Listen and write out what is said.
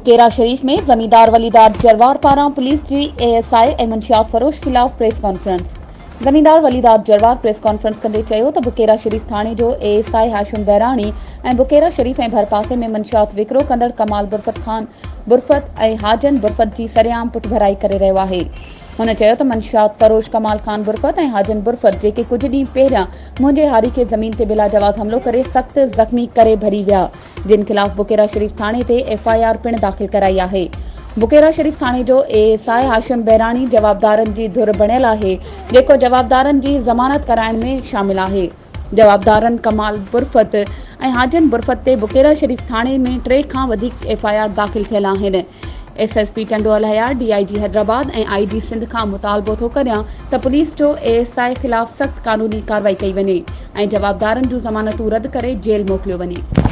बुकेरा शरीफ में जमींदार वलीदार जरवार पारां पुलिस जी एएसआई ऐं मंशियात फरोश खिलाफ प्रेस कॉन्फ्रेंस। जमींदार वलीदार जरवार प्रेस कॉन्फ्रेंस कंदे चयो त बुकेरा शरीफ थाणे जो एएसआई हाशिम बहराणी ऐं बुकेरा शरीफ ऐं भरपासे में मंशियात विकिरो कंदड़ कमाल बुरफत खान बुरफत ऐं हाजन बुरफत जी सरेआम पुठभराई करे रहियो आहे। हुन चयो त मंशियात फरोश कमाल खान बुरफत ऐं हाजन बुरफत जेके कुछ ॾींहं पहिरियां मुंहिंजे हारी के ज़मीन ते बिला जवाज़ हमलो करे सख़्त ज़ख़्मी करे भरी विया, जिन खिलाफ बुकेरा शरीफ थाणे ते एफआईआर पिण दाख़िल कराई आहे। बुकेरा शरीफ थाणे जो एएसआई हाशिम बहराणी जवाबदारनि जी धुर बणियल आहे, जेको जवाबदारनि जी ज़मानत कराइण में शामिल आहे। जवाबदारनि कमाल बुरफत ऐं हाजन बुरफत ते बुकेरा शरीफ थाणे में 3 खां वधीक एफआईआर दाख़िल थियल आहिनि। एसएसपी टंडो अलहयार डीआईजी हैदराबाद ऐं आईजी सिंध खां मुतालबो थो करियां त पुलिस जो एएसआई खिलाफ सख़्त कानूनी कार्रवाई कई वञे ऐं जवाबदारनि जूं ज़मानतूं रद्द करे जेल मोकिलियो वञे।